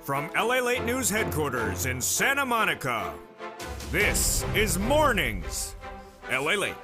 From LALATE News headquarters in Santa Monica, this is Mornings, LALATE.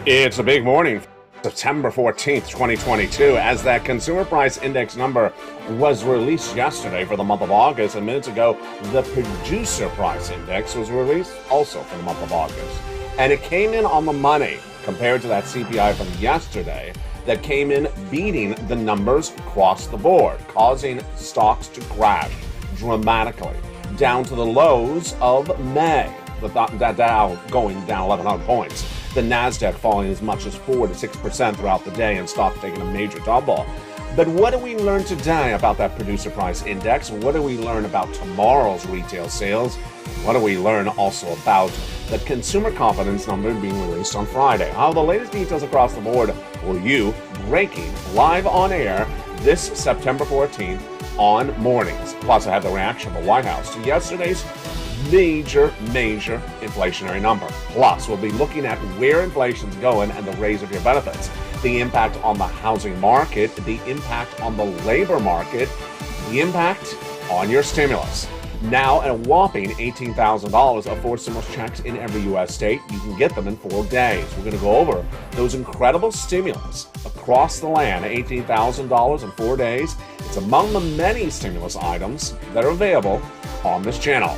It's a big morning, September 14th, 2022, as that consumer price index number was released yesterday for the month of August. And minutes ago, the producer price index was released also for the month of August. And it came in on the money compared to that CPI from yesterday that came in beating the numbers across the board, causing stocks to crash dramatically down to the lows of May. The Dow going down 1,100 points. The NASDAQ falling as much as 4 to 6% throughout the day, and stocks taking a major tumble. But what do we learn today about that producer price index? What do we learn about tomorrow's retail sales? What do we learn also about the consumer confidence number being released on Friday? All the latest details across the board for you, breaking live on air this September 14th on Mornings. Plus, I have the reaction of the White House to yesterday's major inflationary number. Plus, we'll be looking at where inflation's going and the raise of your benefits, the impact on the housing market, the impact on the labor market, the impact on your stimulus. Now, at a whopping $18,000 of 4 stimulus checks in every U.S. state, you can get them in 4 days. We're going to go over those incredible stimulus across the land, $18,000 in 4 days. It's among the many stimulus items that are available on this channel.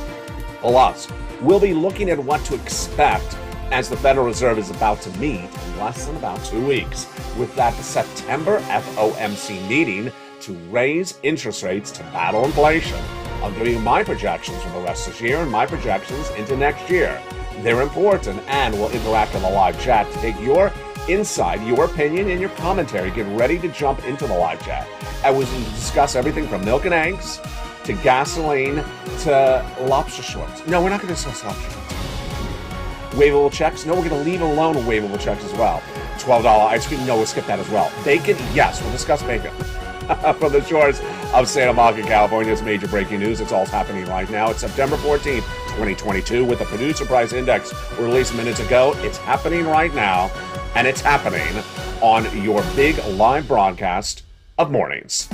Plus, we'll be looking at what to expect as the Federal Reserve is about to meet in less than about 2 weeks with that September FOMC meeting to raise interest rates to battle inflation. I'll give you my projections for the rest of this year and my projections into next year. They're important, and we'll interact on the live chat to take your insight, your opinion, and your commentary. Get ready to jump into the live chat. And we'll discuss everything from milk and eggs to gasoline to lobster shorts. No, we're not going to discuss lobster shorts. Waivable checks? No, we're going to leave alone waivable checks as well. $12 ice cream? No, we'll skip that as well. Bacon? Yes, we'll discuss bacon. From the shores of Santa Monica, California, it's major breaking news. It's all happening right now. It's September 14th, 2022, with the producer price index released minutes ago. It's happening right now, and it's happening on your big live broadcast of Mornings.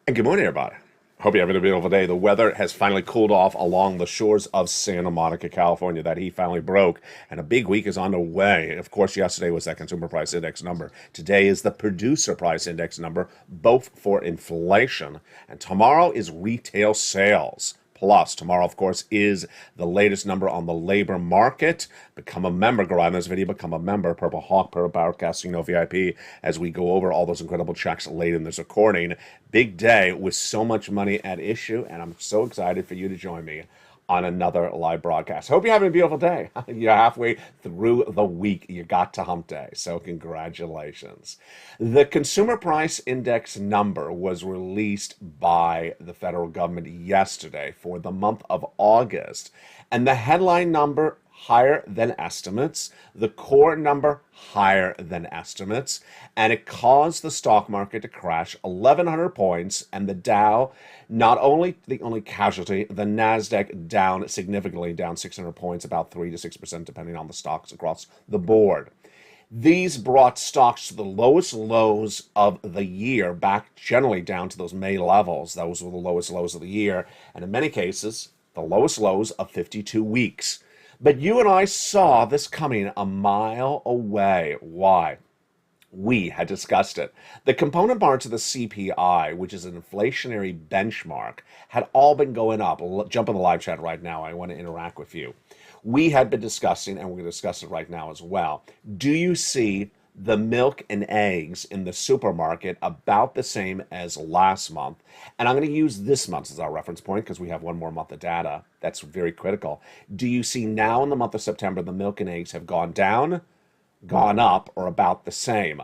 And good morning, everybody. Hope you're having a beautiful day. The weather has finally cooled off along the shores of Santa Monica, California. That heat finally broke, and a big week is on the way. Of course, yesterday was that consumer price index number. Today is the producer price index number, both for inflation. And tomorrow is retail sales. Plus, tomorrow, of course, is the latest number on the labor market. Become a member. Go on this video. Become a member. Purple Hawk, Purple Power Casino VIP, as we go over all those incredible checks late in this recording. Big day with so much money at issue, and I'm so excited for you to join me on another live broadcast. Hope you're having a beautiful day. You're halfway through the week. You got to hump day, so congratulations. The consumer price index number was released by the federal government yesterday for the month of August, and the headline number higher than estimates, the core number higher than estimates, and it caused the stock market to crash 1,100 points, and the Dow, not only the only casualty, the NASDAQ down significantly, down 600 points, about 3 to 6% depending on the stocks across the board. These brought stocks to the lowest lows of the year, back generally down to those May levels. Those were the lowest lows of the year, and in many cases, the lowest lows of 52 weeks. But you and I saw this coming a mile away. Why? We had discussed it. The component parts of the CPI, which is an inflationary benchmark, had all been going up. Jump in the live chat right now. I want to interact with you. We had been discussing, and we're going to discuss it right now as well. Do you see the milk and eggs in the supermarket about the same as last month? And I'm going to use this month as our reference point because we have one more month of data. That's very critical. Do you see now in the month of September the milk and eggs have gone down, gone up, or about the same?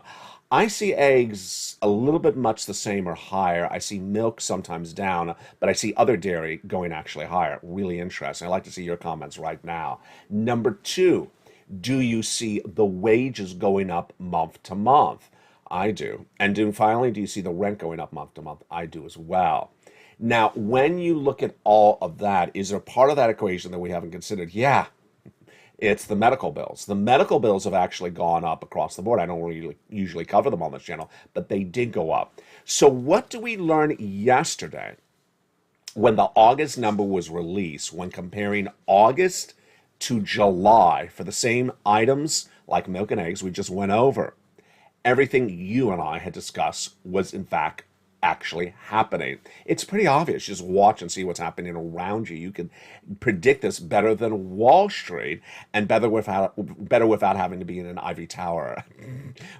I see eggs a little bit much the same or higher. I see milk sometimes down, but I see other dairy going actually higher. Really interesting. I'd like to see your comments right now. Number two, do you see the wages going up month to month? I do. And then finally, do you see the rent going up month to month? I do as well. Now, when you look at all of that, is there part of that equation that we haven't considered? Yeah, it's the medical bills. The medical bills have actually gone up across the board. I don't really usually cover them on this channel, but they did go up. So what do we learn yesterday when the August number was released, when comparing August to July for the same items like milk and eggs we just went over? Everything you and I had discussed was in fact actually happening. It's pretty obvious. Just watch and see what's happening around you. You can predict this better than Wall Street, and better without having to be in an ivory tower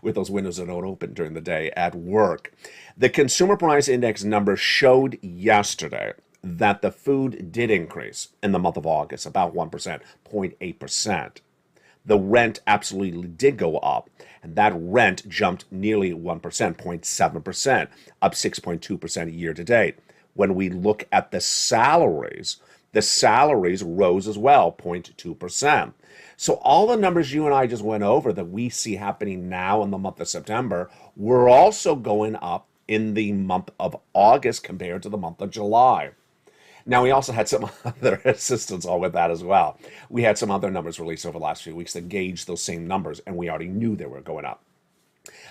with those windows that don't open during the day at work. The Consumer Price Index number showed yesterday that the food did increase in the month of August, about 1%, 0.8%. The rent absolutely did go up, and that rent jumped nearly 1%, 0.7%, up 6.2% year to date. When we look at the salaries rose as well, 0.2%. So all the numbers you and I just went over that we see happening now in the month of September were also going up in the month of August compared to the month of July. Now, we also had some other assistance all with that as well. We had some other numbers released over the last few weeks that gauged those same numbers, and we already knew they were going up.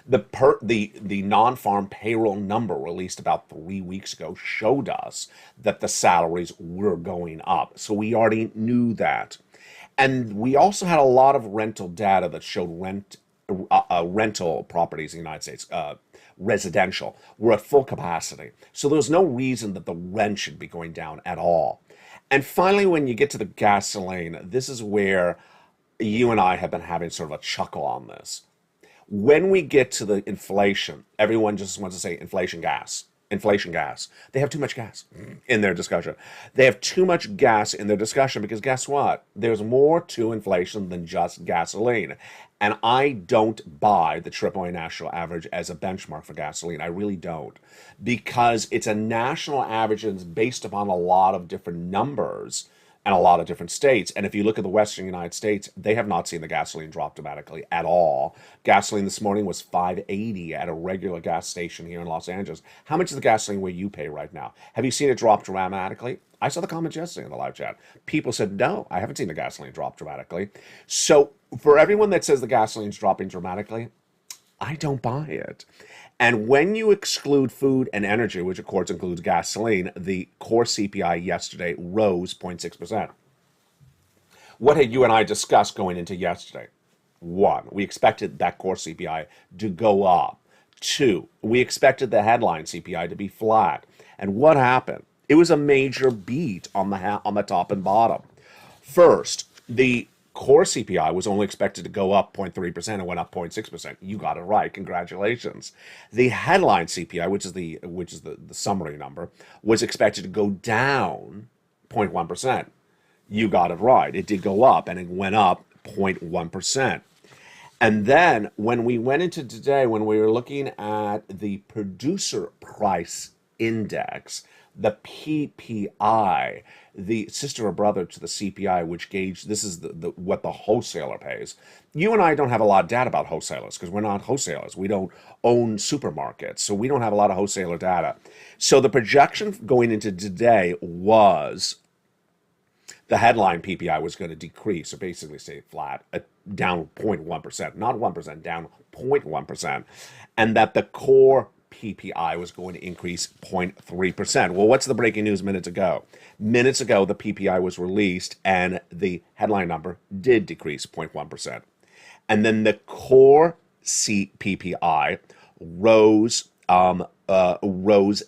The non-farm payroll number released about 3 weeks ago showed us that the salaries were going up. So we already knew that. And we also had a lot of rental data that showed rental properties in the United States, residential, were at full capacity. So there's no reason that the rent should be going down at all. And finally, when you get to the gasoline, this is where you and I have been having sort of a chuckle on this. When we get to the inflation, everyone just wants to say inflation gas. Inflation gas. They have too much gas in their discussion. They have too much gas in their discussion because guess what? There's more to inflation than just gasoline. And I don't buy the AAA national average as a benchmark for gasoline. I really don't. Because it's a national average and it's based upon a lot of different numbers and a lot of different states. And if you look at the Western United States, they have not seen the gasoline drop dramatically at all. Gasoline this morning was $5.80 at a regular gas station here in Los Angeles. How much is the gasoline where you pay right now? Have you seen it drop dramatically? I saw the comments yesterday in the live chat. People said, no, I haven't seen the gasoline drop dramatically. So for everyone that says the gasoline's dropping dramatically, I don't buy it. And when you exclude food and energy, which of course includes gasoline, the core CPI yesterday rose 0.6%. What had you and I discussed going into yesterday? One, we expected that core CPI to go up. Two, we expected the headline CPI to be flat. And what happened? It was a major beat on the top and bottom. First, the core CPI was only expected to go up 0.3% and went up 0.6%. You got it right. Congratulations. The headline CPI, which is the summary number, was expected to go down 0.1%. You got it right. It did go up, and it went up 0.1%. And then when we went into today, when we were looking at the producer price index, the PPI, the sister or brother to the CPI, which gauge this is what the wholesaler pays. You and I don't have a lot of data about wholesalers because we're not wholesalers. We don't own supermarkets, so we don't have a lot of wholesaler data. So the projection going into today was the headline PPI was going to decrease, or basically stay flat, down 0.1%, not 1%, down 0.1%, and that the core PPI was going to increase 0.3%. Well, what's the breaking news minutes ago? Minutes ago, the PPI was released and the headline number did decrease 0.1%. And then the core PPI rose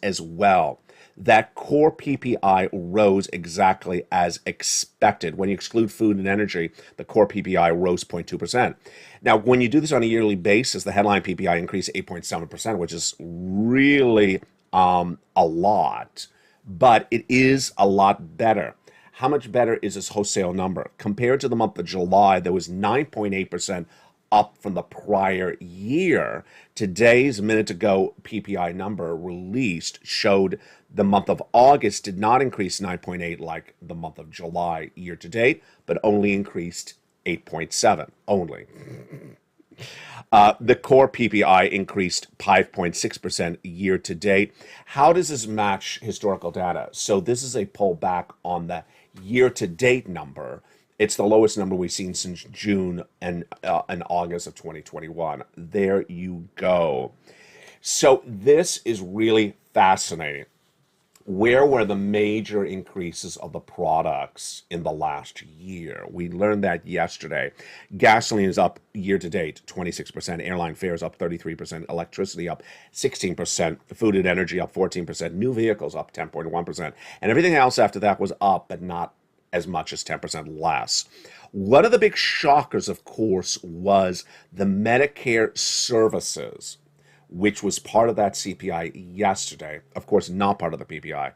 as well. That core PPI rose exactly as expected. When you exclude food and energy, the core PPI rose 0.2%. Now, when you do this on a yearly basis, the headline PPI increased 8.7%, which is really a lot, but it is a lot better. How much better is this wholesale number? Compared to the month of July, there was 9.8% up from the prior year. Today's minute-ago PPI number released showed the month of August did not increase 9.8 like the month of July year-to-date, but only increased 8.7 only. The core PPI increased 5.6% year to date. How does this match historical data? So this is a pullback on the year to date number. It's the lowest number we've seen since June and August of 2021. There you go. So this is really fascinating. Where were the major increases of the products in the last year? We learned that yesterday. Gasoline is up year to date, 26%. Airline fares up 33%. Electricity up 16%. Food and energy up 14%. New vehicles up 10.1%. And everything else after that was up, but not as much as 10% less. One of the big shockers, of course, was the Medicare services, which was part of that CPI yesterday, of course, not part of the PPI.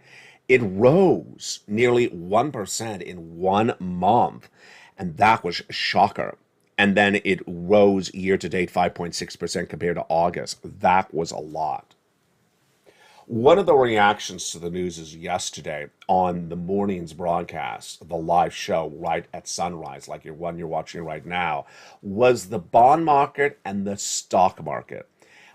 It rose nearly 1% in 1 month, and that was a shocker. And then it rose year-to-date 5.6% compared to August. That was a lot. One of the reactions to the news is yesterday on the morning's broadcast, the live show right at sunrise, like your one you're watching right now, was the bond market and the stock market.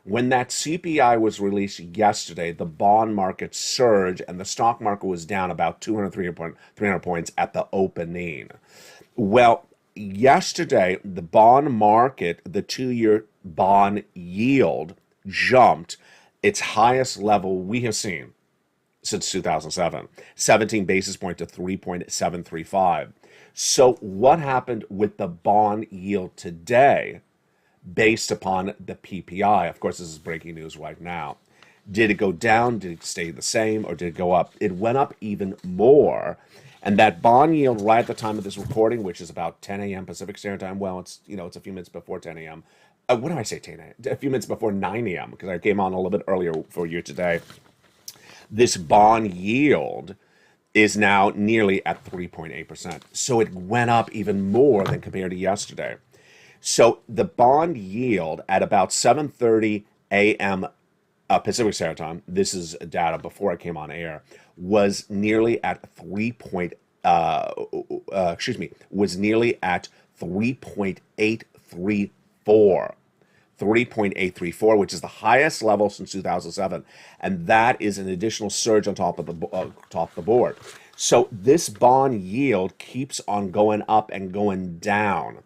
When that CPI was released yesterday, the bond market surged and the stock market was down about 300 points at the opening. Well, yesterday, the bond market, the 2-year bond yield jumped its highest level we have seen since 2007, 17 basis points to 3.735. So what happened with the bond yield today? Based upon the PPI. Of course, this is breaking news right now. Did it go down? Did it stay the same? Or did it go up? It went up even more. And that bond yield right at the time of this recording, which is about 10 a.m. Pacific Standard Time, well, it's a few minutes before 10 a.m. What do I say, 10 a.m.? A few minutes before 9 a.m. because I came on a little bit earlier for you today. This bond yield is now nearly at 3.8%. So it went up even more than compared to yesterday. So the bond yield at about 7:30 a.m. Pacific Standard Time, this is data before I came on air, was nearly at 3.834. 3.834, which is the highest level since 2007, and that is an additional surge on top of the board. So this bond yield keeps on going up and going down.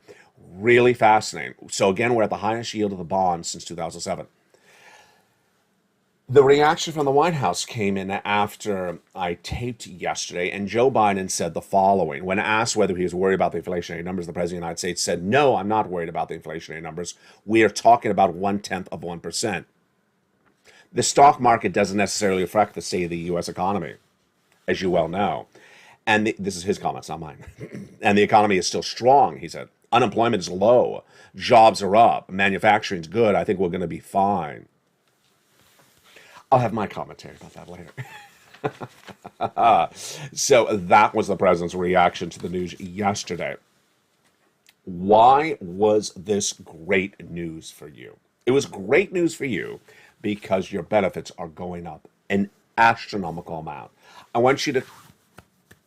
Really fascinating. So again, we're at the highest yield of the bond since 2007. The reaction from the White House came in after I taped yesterday, and Joe Biden said the following. When asked whether he was worried about the inflationary numbers, the President of the United States said, "No, I'm not worried about the inflationary numbers. We are talking about 0.1%. The stock market doesn't necessarily reflect the state of the U.S. economy, as you well know." And this is his comments, not mine. "And the economy is still strong," he said. "Unemployment is low. Jobs are up. Manufacturing's good. I think we're going to be fine." I'll have my commentary about that later. So that was the president's reaction to the news yesterday. Why was this great news for you? It was great news for you because your benefits are going up an astronomical amount. I want you to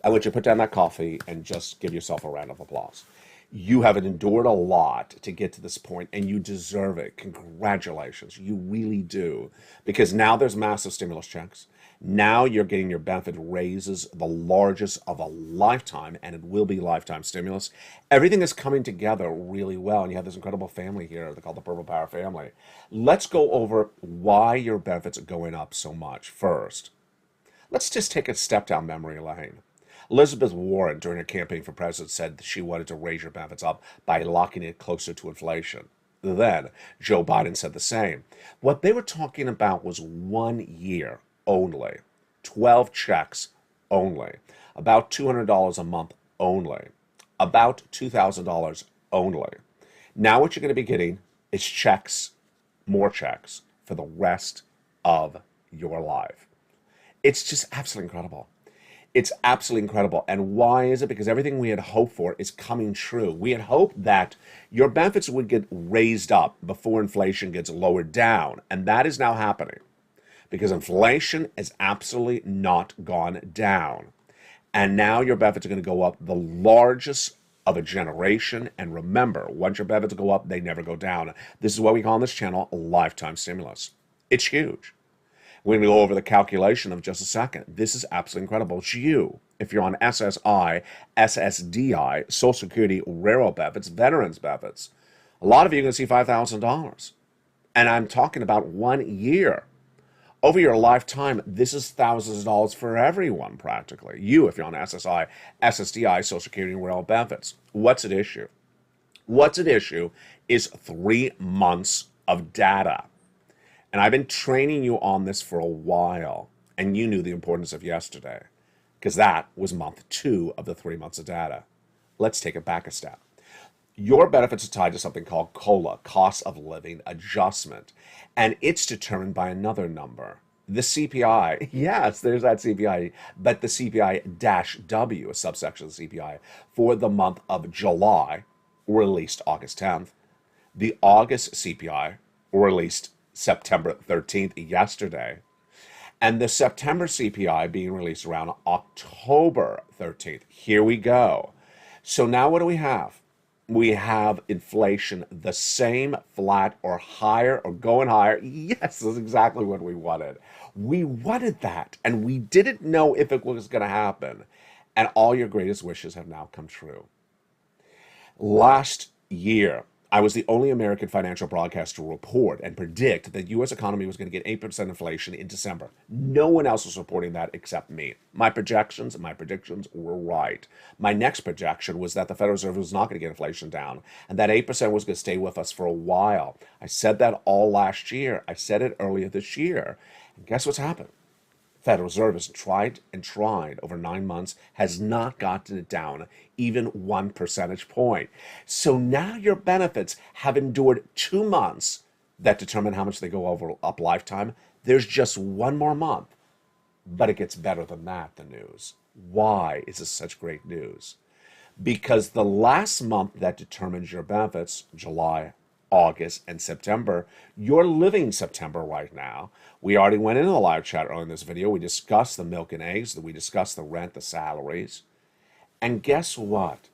put down that coffee and just give yourself a round of applause. You have endured a lot to get to this point, and you deserve it. Congratulations. You really do. Because now there's massive stimulus checks. Now you're getting your benefit raises, the largest of a lifetime, and it will be lifetime stimulus. Everything is coming together really well, and you have this incredible family here. They're called the Purple Power family. Let's go over why your benefits are going up so much first. Let's just take a step down memory lane. Elizabeth Warren, during her campaign for president, said that she wanted to raise your benefits up by locking it closer to inflation. Then Joe Biden said the same. What they were talking about was 1 year only, 12 checks only, about $200 a month only, about $2,000 only. Now what you're going to be getting is checks, more checks, for the rest of your life. It's just absolutely incredible. It's absolutely incredible. And why is it? Because everything we had hoped for is coming true. We had hoped that your benefits would get raised up before inflation gets lowered down. And that is now happening because inflation has absolutely not gone down. And now your benefits are going to go up the largest of a generation. And remember, once your benefits go up, they never go down. This is what we call on this channel a lifetime stimulus. It's huge. We're going to go over the calculation of just a second. This is absolutely incredible. It's you. If you're on SSI, SSDI, Social Security, Railroad benefits, Veterans benefits, a lot of you are going to see $5,000. And I'm talking about 1 year. Over your lifetime, this is thousands of dollars for everyone, practically. You, if you're on SSI, SSDI, Social Security, and Railroad benefits. What's at issue? What's at issue is 3 months of data. And I've been training you on this for a while, and you knew the importance of yesterday, because that was month 2 of the 3 months of data. Let's take it back a step. Your benefits are tied to something called COLA, cost of living adjustment, and it's determined by another number. The CPI, yes, there's that CPI, but the CPI-W, a subsection of the CPI, for the month of July, released August 10th. The August CPI, released September 13th, yesterday. And the September CPI being released around October 13th. Here we go. So now what do we have? We have inflation the same, flat, or higher, or going higher. Yes, this is exactly what we wanted. We wanted that, and we didn't know if it was going to happen. And all your greatest wishes have now come true. Last year, I was the only American financial broadcaster to report and predict that the U.S. economy was going to get 8% inflation in December. No one else was reporting that except me. My projections and my predictions were right. My next projection was that the Federal Reserve was not going to get inflation down and that 8% was going to stay with us for a while. I said that all last year. I said it earlier this year. And guess what's happened? Federal Reserve has tried and tried over 9 months, has not gotten it down even 1 percentage point. So now your benefits have endured 2 months that determine how much they go over up lifetime. There's just 1 more month, but it gets better than that, the news. Why is this such great news? Because the last month that determines your benefits, July, August, and September, you're living September right now. We already went into the live chat earlier in this video. We discussed the milk and eggs, we discussed the rent, the salaries. And guess what?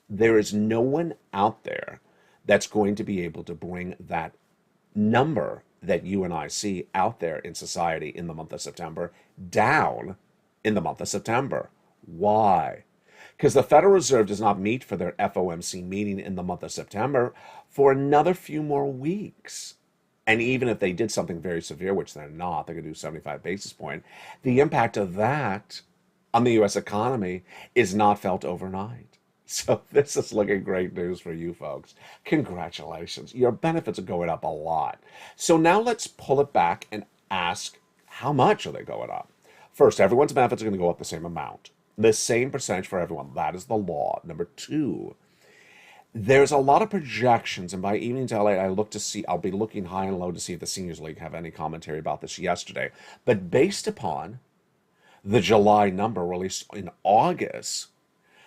There is no one out there that's going to be able to bring that number that you and I see out there in society in the month of September down in the month of September. Why? Because the Federal Reserve does not meet for their FOMC meeting in the month of September for another few more weeks. And even if they did something very severe, which they're not, they're going to do 75 basis point, the impact of that on the U.S. economy is not felt overnight. So this is looking great news for you folks. Congratulations. Your benefits are going up a lot. So now let's pull it back and ask, how much are they going up? First, everyone's benefits are going to go up the same amount. The same percentage for everyone. That is the law. Number 2, there's a lot of projections, and by evening to LA, I'll be looking high and low to see if the Seniors League have any commentary about this yesterday. But based upon the July number released in August,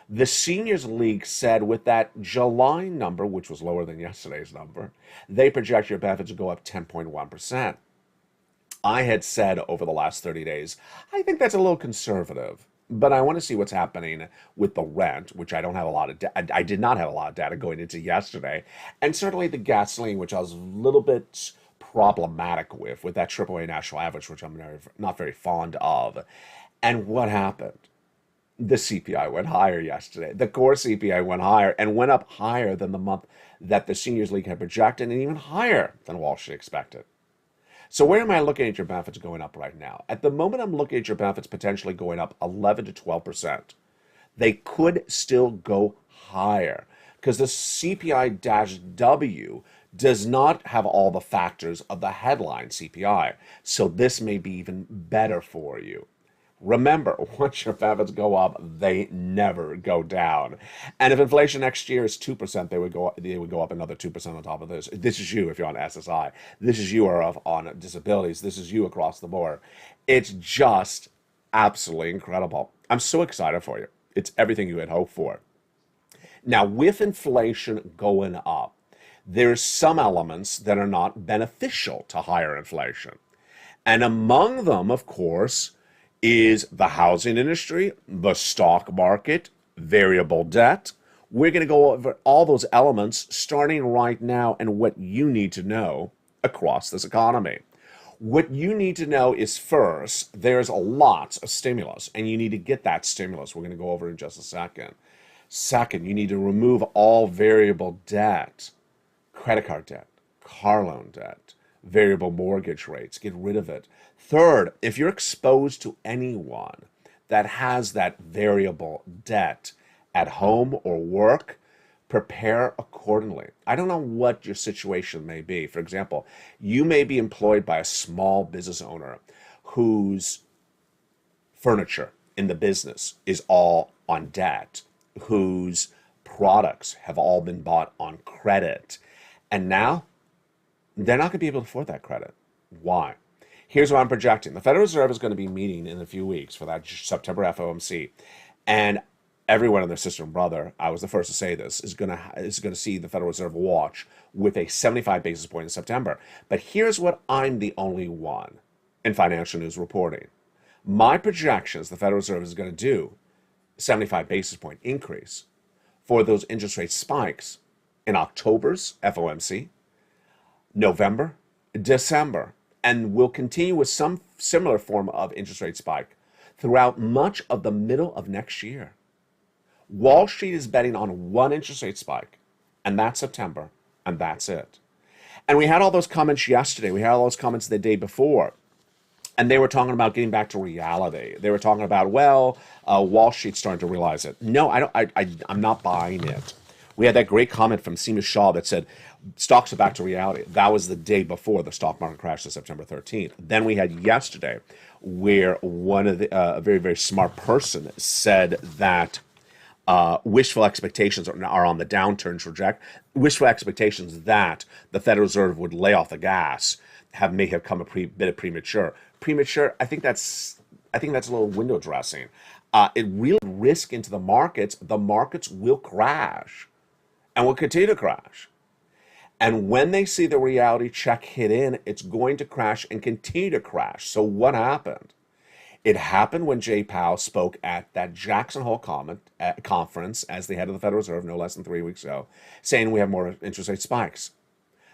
the Seniors League said with that July number, which was lower than yesterday's number, they project your benefits to go up 10.1%. I had said over the last 30 days, I think that's a little conservative. But I want to see what's happening with the rent, which I don't have a lot of I did not have a lot of data going into yesterday. And certainly the gasoline, which I was a little bit problematic with that AAA national average, which I'm not very fond of. And what happened? The CPI went higher yesterday. The core CPI went higher and went up higher than the month that the Seniors League had projected and even higher than Wall Street expected. So where am I looking at your benefits going up right now? At the moment, I'm looking at your benefits potentially going up 11 to 12%. They could still go higher because the CPI-W does not have all the factors of the headline CPI. So this may be even better for you. Remember, once your benefits go up, they never go down. And if inflation next year is 2%, they would go up another 2% on top of this. This is you if you're on SSI. This is you are on disabilities. This is you across the board. It's just absolutely incredible. I'm so excited for you. It's everything you had hoped for. Now, with inflation going up, there's some elements that are not beneficial to higher inflation. And among them, of course, is the housing industry, the stock market, variable debt. We're going to go over all those elements starting right now and what you need to know across this economy. What you need to know is first, there's lots of stimulus, and you need to get that stimulus. We're going to go over in just a second. Second, you need to remove all variable debt, credit card debt, car loan debt, variable mortgage rates. Get rid of it. Third, if you're exposed to anyone that has that variable debt at home or work, prepare accordingly. I don't know what your situation may be. For example, you may be employed by a small business owner whose furniture in the business is all on debt, whose products have all been bought on credit. And now they're not going to be able to afford that credit. Why? Here's what I'm projecting. The Federal Reserve is going to be meeting in a few weeks for that September FOMC. And everyone and their sister and brother, I was the first to say this, is going to see the Federal Reserve watch with a 75 basis point in September. But here's what I'm the only one in financial news reporting. My projections, the Federal Reserve is going to do 75 basis point increase for those interest rate spikes in October's FOMC, November, December, and will continue with some similar form of interest rate spike throughout much of the middle of next year. Wall Street is betting on one interest rate spike, and that's September, and that's it. And we had all those comments yesterday. We had all those comments the day before. And they were talking about getting back to reality. They were talking about, Wall Street's starting to realize it. No, I'm not buying it. We had that great comment from Seema Shah that said, stocks are back to reality. That was the day before the stock market crashed on September 13th. Then we had yesterday where one of the, a very, very smart person said that wishful expectations are on the downturn trajectory. Wishful expectations that the Federal Reserve would lay off the gas may have come a bit premature. Premature, I think that's a little window dressing. It really risk into the markets. The markets will crash and will continue to crash. And when they see the reality check hit in, it's going to crash and continue to crash. So what happened? It happened when Jay Powell spoke at that Jackson Hole conference as the head of the Federal Reserve no less than 3 weeks ago, saying we have more interest rate spikes.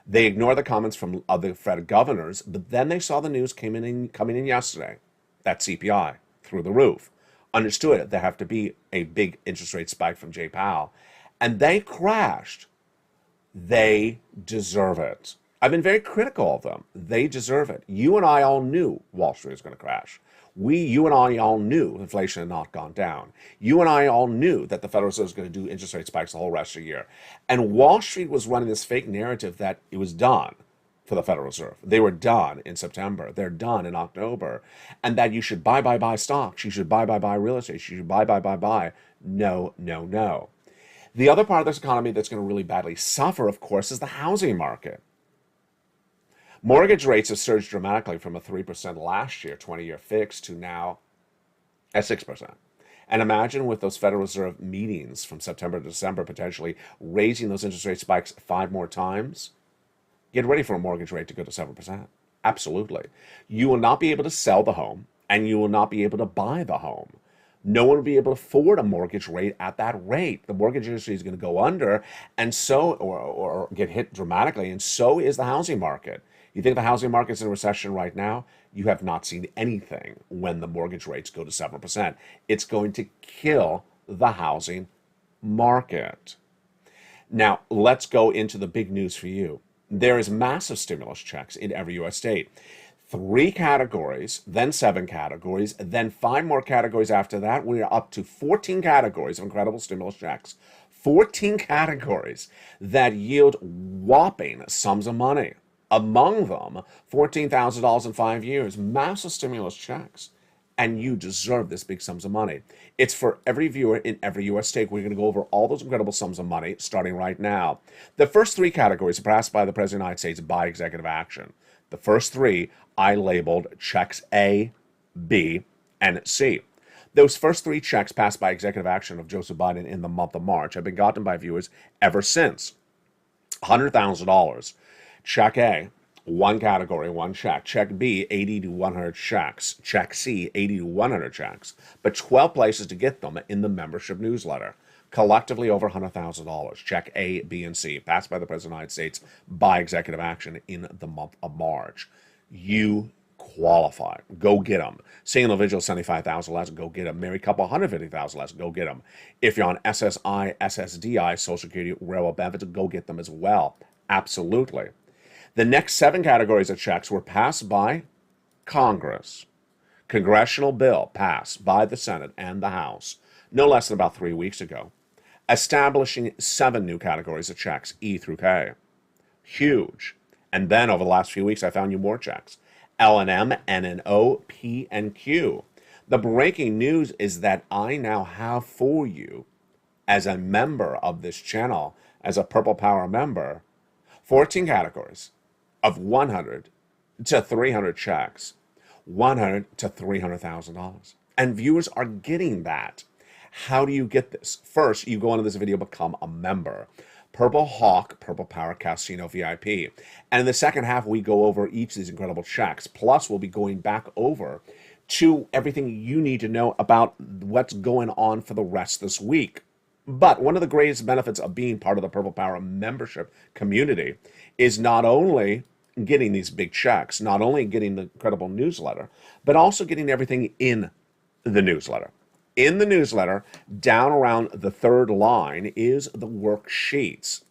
They ignored the comments from other Fed governors, but then they saw the news coming in yesterday, that CPI through the roof. Understood it, there have to be a big interest rate spike from Jay Powell. And they crashed. They deserve it. I've been very critical of them. They deserve it. You and I all knew Wall Street was going to crash. You and I all knew inflation had not gone down. You and I all knew that the Federal Reserve was going to do interest rate spikes the whole rest of the year. And Wall Street was running this fake narrative that it was done for the Federal Reserve. They were done in September. They're done in October. And that you should buy stocks. You should buy real estate. You should buy. No, no, no. The other part of this economy that's going to really badly suffer, of course, is the housing market. Mortgage rates have surged dramatically from a 3% last year, 20-year fix, to now at 6%. And imagine with those Federal Reserve meetings from September to December potentially raising those interest rate spikes 5 more times. Get ready for a mortgage rate to go to 7%. Absolutely. You will not be able to sell the home, and you will not be able to buy the home. No one will be able to afford a mortgage rate at that rate. The mortgage industry is going to go under, and so or get hit dramatically, and so is the housing market. You think the housing market's in a recession right now? You have not seen anything when the mortgage rates go to 7%. It's going to kill the housing market. Now, let's go into the big news for you. There is massive stimulus checks in every U.S. state. 3 categories, then 7 categories, then 5 more categories after that. We are up to 14 categories of incredible stimulus checks. 14 categories that yield whopping sums of money. Among them, $14,000 in 5 years, massive stimulus checks. And you deserve this big sums of money. It's for every viewer in every U.S. state. We're going to go over all those incredible sums of money starting right now. The first 3 categories are passed by the President of the United States by executive action. The first 3 I labeled checks A, B, and C. Those first 3 checks passed by executive action of Joseph Biden in the month of March have been gotten by viewers ever since. $100,000. Check A, 1 category, 1 check. Check B, 80 to 100 checks. Check C, 80 to 100 checks. But 12 places to get them in the membership newsletter. Collectively over $100,000. Check A, B, and C, passed by the President of the United States by executive action in the month of March. You qualify. Go get them. Single individual, 75,000 less, go get them. Married couple, 150,000 less, go get them. If you're on SSI, SSDI, Social Security, Railroad benefits, go get them as well. Absolutely. The next 7 categories of checks were passed by Congress. Congressional bill passed by the Senate and the House no less than about 3 weeks ago, establishing 7 new categories of checks, E through K. Huge. And then over the last few weeks, I found you more checks. L&M, N&O, P, and Q. The breaking news is that I now have for you, as a member of this channel, as a Purple Power member, 14 categories of 100 to 300 checks, 100 to $300,000. And viewers are getting that. How do you get this? First, you go into this video, become a member. Purple Hawk, Purple Power Casino VIP. And in the second half, we go over each of these incredible checks. Plus, we'll be going back over to everything you need to know about what's going on for the rest this week. But one of the greatest benefits of being part of the Purple Power membership community is not only getting these big checks, not only getting the incredible newsletter, but also getting everything in the newsletter. In the newsletter, down around the 3rd line is the worksheets.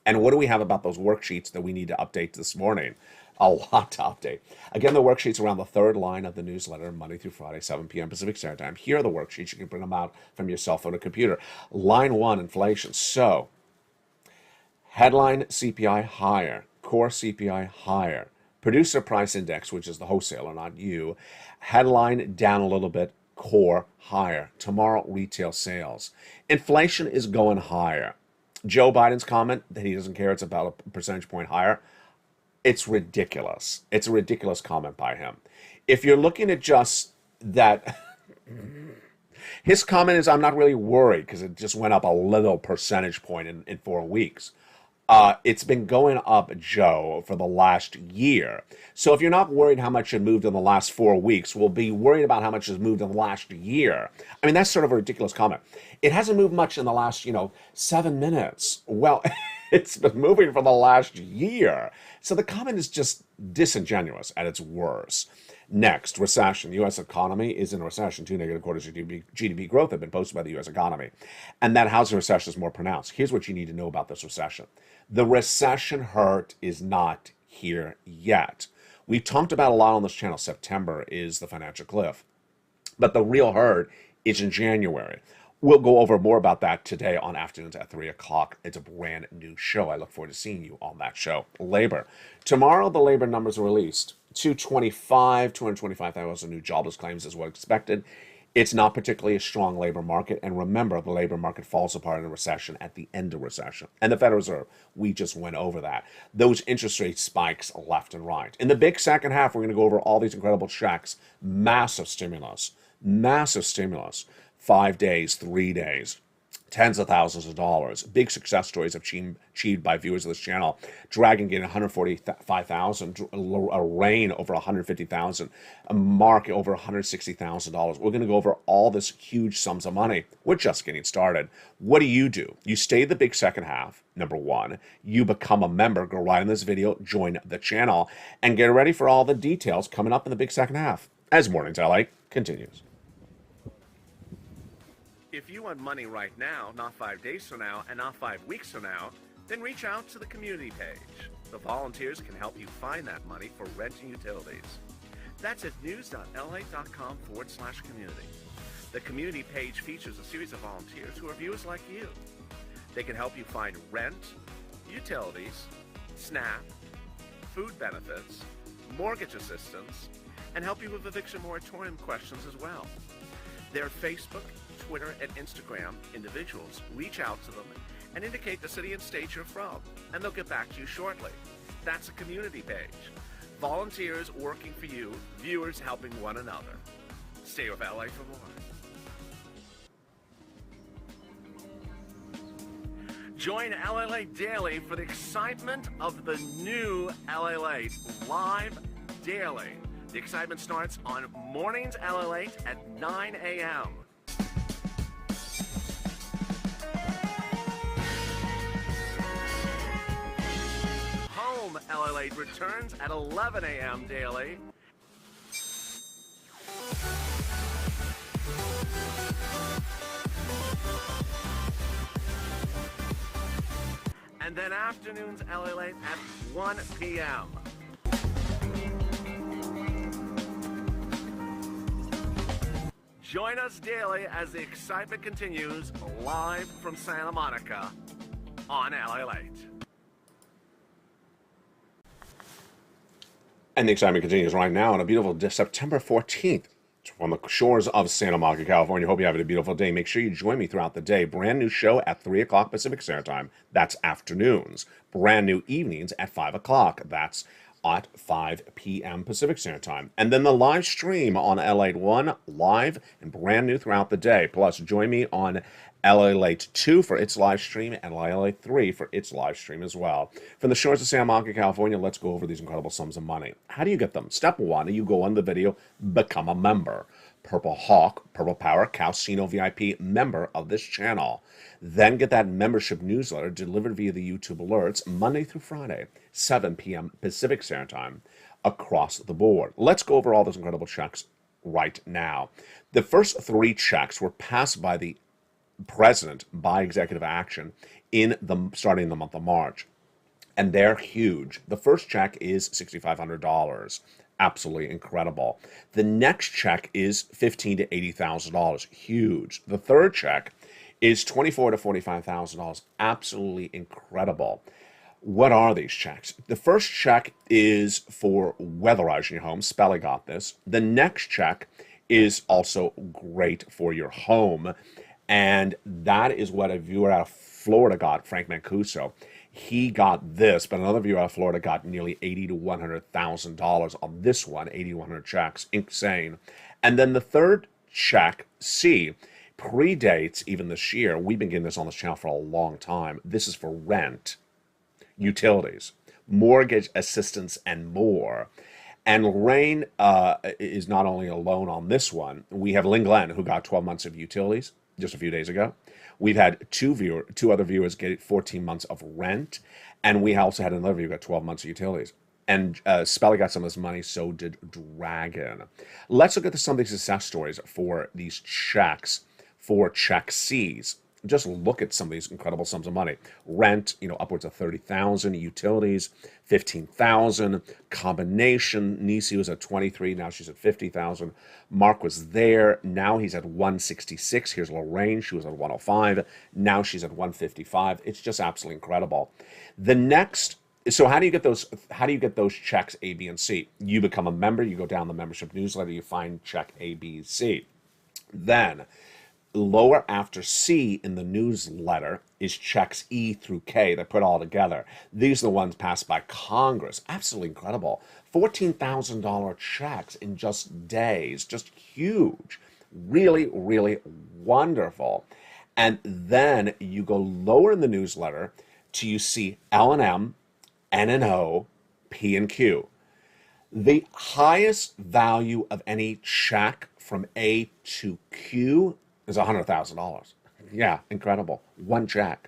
And what do we have about those worksheets that we need to update this morning? A lot to update. Again, the worksheets around the 3rd line of the newsletter, Monday through Friday, 7 p.m. Pacific Standard Time. Here are the worksheets. You can bring them out from your cell phone or computer. Line 1, inflation. So, headline CPI higher, core CPI higher, producer price index, which is the wholesaler, not you, headline down a little bit, core higher. Tomorrow, retail sales. Inflation is going higher. Joe Biden's comment that he doesn't care, it's about a percentage point higher. It's ridiculous. It's a ridiculous comment by him. If you're looking at just that, his comment is, I'm not really worried because it just went up a little percentage point in 4 weeks. It's been going up, Joe, for the last year. So if you're not worried how much it moved in the last 4 weeks, we'll be worried about how much has moved in the last year. I mean, that's sort of a ridiculous comment. It hasn't moved much in the last, 7 minutes. Well, it's been moving for the last year. So the comment is just disingenuous at its worst. Next, recession. The U.S. economy is in a recession. 2 negative quarters of GDP growth have been posted by the U.S. economy. And that housing recession is more pronounced. Here's what you need to know about this recession. The recession hurt is not here yet. We've talked about a lot on this channel. September is the financial cliff. But the real hurt is in January. We'll go over more about that today on afternoons at 3 o'clock. It's a brand new show. I look forward to seeing you on that show. Labor. Tomorrow, the labor numbers are released. 225,000 new jobless claims is what expected. It's not particularly a strong labor market. And remember, the labor market falls apart in a recession at the end of recession. And the Federal Reserve, we just went over that. Those interest rate spikes left and right. In the big second half, we're going to go over all these incredible checks. Massive stimulus. 5 days, 3 days. Tens of thousands of dollars. Big success stories achieved by viewers of this channel. Dragon getting 145,000, a Rain over 150,000, a Mark over $160,000. We're going to go over all this huge sums of money. We're just getting started. What do? You stay the big second half, number 1. You become a member. Go right in this video, join the channel, and get ready for all the details coming up in the big second half as Mornings LA continues. If you want money right now, not 5 days from now, and not 5 weeks from now, then reach out to the community page. The volunteers can help you find that money for rent and utilities. That's at news.la.com/community. The community page features a series of volunteers who are viewers like you. They can help you find rent, utilities, SNAP, food benefits, mortgage assistance, and help you with eviction moratorium questions as well. Their Facebook, Twitter, and Instagram individuals reach out to them and indicate the city and state you're from, and they'll get back to you shortly. That's a community page. Volunteers working for you, viewers helping one another. Stay with LA for more. Join LALATE Daily for the excitement of the new LALATE live daily. The excitement starts on Mornings LALATE at 9 a.m. Home LALATE returns at 11 a.m. daily. And then afternoons LALATE at 1 p.m. Join us daily as the excitement continues live from Santa Monica on LALATE. And the excitement continues right now on a beautiful September 14th on the shores of Santa Monica, California. Hope you're having a beautiful day. Make sure you join me throughout the day. Brand new show at 3 o'clock Pacific Standard Time. That's afternoons. Brand new evenings at 5 o'clock. That's at 5 p.m. Pacific Standard Time. And then the live stream on LALATE 1, live and brand new throughout the day. Plus, join me on LALATE 2 for its live stream and LALATE 3 for its live stream as well. From the shores of Santa Monica, California, let's go over these incredible sums of money. How do you get them? Step 1, you go on the video, become a member. Purple Hawk, Purple Power, Calcino VIP member of this channel. Then get that membership newsletter delivered via the YouTube alerts Monday through Friday, 7 p.m. Pacific Standard Time across the board. Let's go over all those incredible checks right now. The first 3 checks were passed by the president by executive action starting the month of March. And they're huge. The first check is $6,500. Absolutely incredible. The next check is $15,000 to $80,000. Huge. The third check is $24,000 to $45,000. Absolutely incredible. What are these checks? The first check is for weatherizing your home. Spelly got this. The next check is also great for your home. And that is what a viewer out of Florida got, Frank Mancuso. He got this, but another viewer out of Florida got nearly $80,000 to $100,000 on this one, 8,100 checks. Insane. And then the third check, C, predates even this year. We've been getting this on this channel for a long time. This is for rent, utilities, mortgage assistance, and more. And Lorraine is not only alone on this one. We have Lynn Glenn, who got 12 months of utilities just a few days ago. We've had two other viewers get 14 months of rent, and we also had another viewer get 12 months of utilities. And Spelly got some of this money, so did Dragon. Let's look at some of these success stories for these checks, for check C's. Just look at some of these incredible sums of money. Rent, upwards of $30,000. Utilities, $15,000. Combination, Nisi was at $23,000. Now she's at $50,000. Mark was there. Now he's at $166,000. Here's Lorraine. She was at $105,000. Now she's at $155,000. It's just absolutely incredible. The next. So how do you get those? How do you get those checks A, B, and C? You become a member. You go down the membership newsletter. You find check A, B, C. Then, lower after C in the newsletter is checks E through K. They're put all together. These are the ones passed by Congress. Absolutely incredible. $14,000 checks in just days. Just huge. Really, really wonderful. And then you go lower in the newsletter till you see L&M, N&O, P and Q. The highest value of any check from A to Q is $100,000. Yeah, incredible. One check.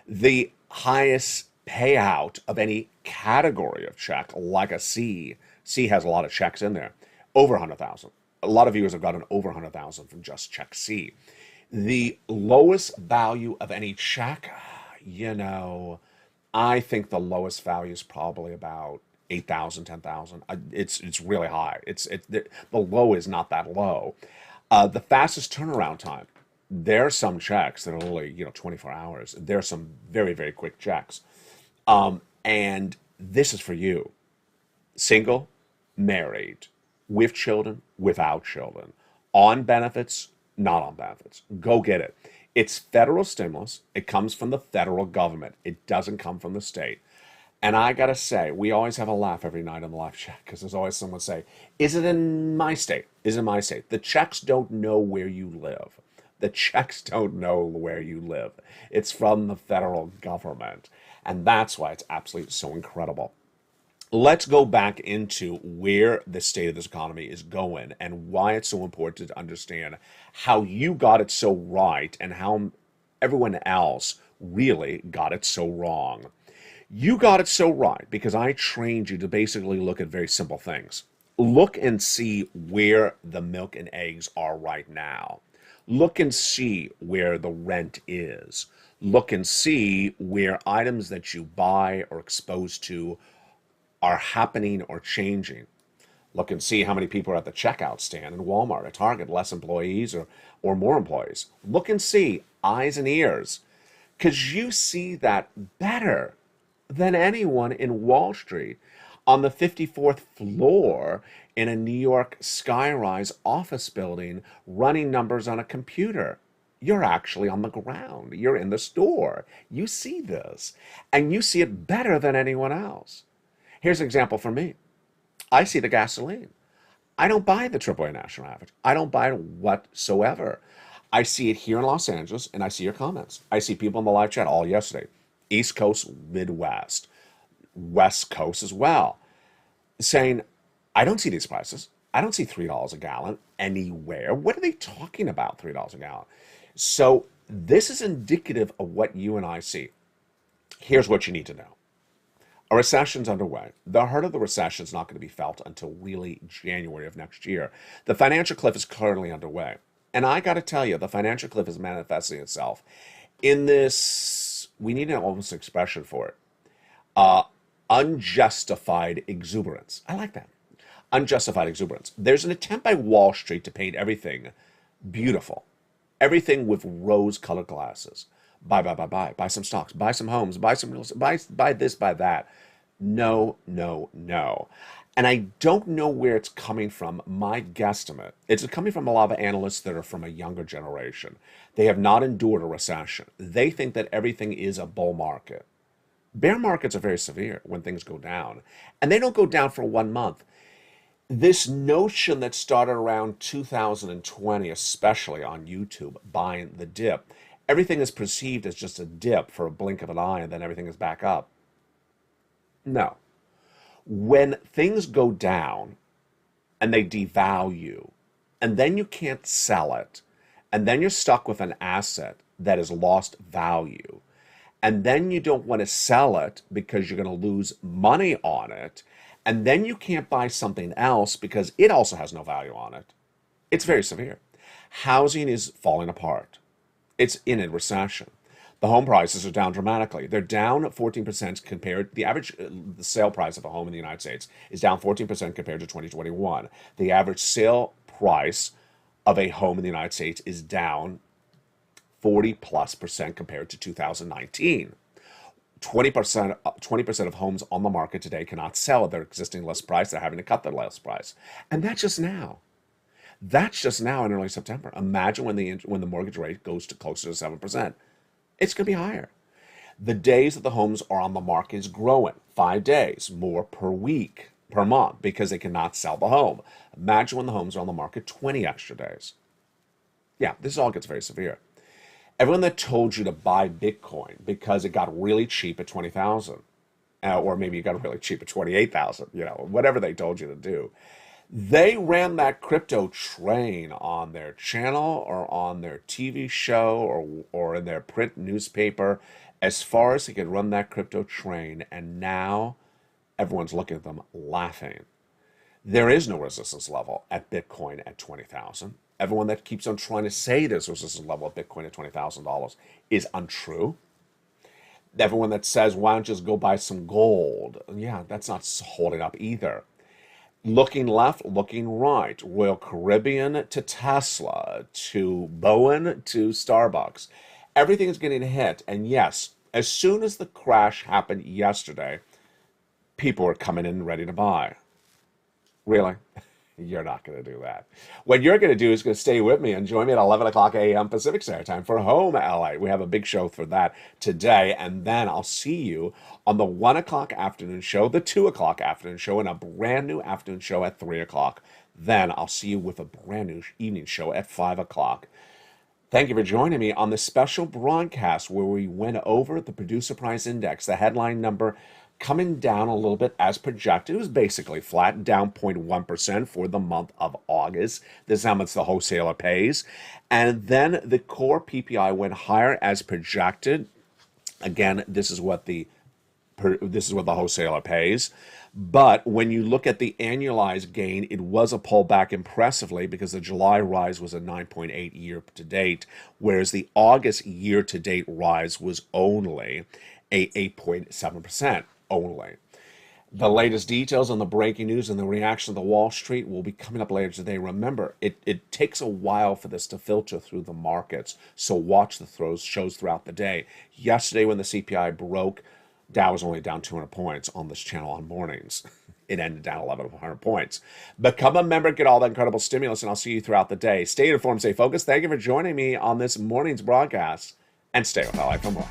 The highest payout of any category of check, like a C. C has a lot of checks in there. Over $100,000. A lot of viewers have gotten over $100,000 from just check C. The lowest value of any check, I think the lowest value is probably about $8,000, $10,000. It's really high. The low is not that low. The fastest turnaround time. There are some checks that are only 24 hours. There are some very, very quick checks. And this is for you. Single, married, with children, without children, on benefits, not on benefits. Go get it. It's federal stimulus. It comes from the federal government. It doesn't come from the state. And I got to say, we always have a laugh every night on the live chat because there's always someone say, is it in my state? Is it in my state? The checks don't know where you live. The checks don't know where you live. It's from the federal government. And that's why it's absolutely so incredible. Let's go back into where the state of this economy is going and why it's so important to understand how you got it so right and how everyone else really got it so wrong. You got it so right because I trained you to basically look at very simple things. Look and see where the milk and eggs are right now. Look and see where the rent is. Look and see where items that you buy or exposed to are happening or changing. Look and see how many people are at the checkout stand in Walmart, at Target, less employees or more employees. Look and see, eyes and ears, because you see that better than anyone in Wall Street on the 54th floor in a New York skyrise office building running numbers on a computer. You're actually on the ground. You're in the store. You see this, and you see it better than anyone else. Here's an example for me. I see the gasoline. I don't buy the AAA national average. I don't buy it whatsoever. I see it here in Los Angeles, and I see your comments. I see people in the live chat all yesterday. East Coast, Midwest, West Coast as well, saying, I don't see these prices. I don't see $3 a gallon anywhere. What are they talking about, $3 a gallon? So this is indicative of what you and I see. Here's what you need to know. A recession's underway. The hurt of the recession is not going to be felt until really January of next year. The financial cliff is currently underway. And I got to tell you, the financial cliff is manifesting itself in this, we need an almost expression for it, unjustified exuberance. I like that. Unjustified exuberance. There's an attempt by Wall Street to paint everything beautiful, everything with rose-colored glasses. Buy some stocks, buy some homes, buy some real estate, buy this, buy that. No, no, no. And I don't know where it's coming from. My guesstimate, it's coming from a lot of analysts that are from a younger generation. They have not endured a recession. They think that everything is a bull market. Bear markets are very severe when things go down, and they don't go down for 1 month. This notion that started around 2020, especially on YouTube, buying the dip, everything is perceived as just a dip for a blink of an eye and then everything is back up. No. When things go down and they devalue and then you can't sell it and then you're stuck with an asset that has lost value and then you don't want to sell it because you're going to lose money on it and then you can't buy something else because it also has no value on it, it's very severe. Housing is falling apart. It's in a recession. The home prices are down dramatically. They're down 14% compared, the average the sale price of a home in the United States is down 14% compared to 2021. The average sale price of a home in the United States is down 40+% compared to 2019. 20% of homes on the market today cannot sell at their existing list price. They're having to cut their list price. And that's just now. That's just now in early September. Imagine when the mortgage rate goes to closer to 7%. It's going to be higher. The days that the homes are on the market is growing. 5 days, more per week, per month, because they cannot sell the home. Imagine when the homes are on the market 20 extra days. Yeah, this all gets very severe. Everyone that told you to buy Bitcoin because it got really cheap at 20,000, or maybe it got really cheap at 28,000, whatever they told you to do. They ran that crypto train on their channel or on their TV show or in their print newspaper as far as they could run that crypto train, and now everyone's looking at them laughing. There is no resistance level at Bitcoin at 20,000. Everyone that keeps on trying to say there's a resistance level at Bitcoin at $20,000 is untrue. Everyone that says, why don't you just go buy some gold? Yeah, that's not holding up either. Looking left, looking right, Royal Caribbean to Tesla, to Boeing, to Starbucks. Everything is getting hit. And yes, as soon as the crash happened yesterday, people were coming in ready to buy. Really? You're not going to do that. What you're going to do is going to stay with me and join me at 11 o'clock a.m. Pacific Standard Time for Home LA. We have a big show for that today, and then I'll see you on the 1 o'clock afternoon show, the 2 o'clock afternoon show, and a brand new afternoon show at 3 o'clock. Then I'll see you with a brand new evening show at 5 o'clock. Thank you for joining me on this special broadcast where we went over the producer price index, the headline number coming down a little bit as projected. It was basically flat, down 0.1% for the month of August. This is how much the wholesaler pays. And then the core PPI went higher as projected. Again, this is what the wholesaler pays. But when you look at the annualized gain, it was a pullback impressively because the July rise was a 9.8 year to date, whereas the August year to date rise was only a 8.7% only. The latest details on the breaking news and the reaction of the Wall Street will be coming up later today. Remember, it takes a while for this to filter through the markets, so watch the shows throughout the day. Yesterday when the CPI broke, Dow was only down 200 points on this channel on mornings. It ended down 1,100 points. Become a member, get all that incredible stimulus, and I'll see you throughout the day. Stay informed, stay focused. Thank you for joining me on this morning's broadcast, and stay with LALATE for more.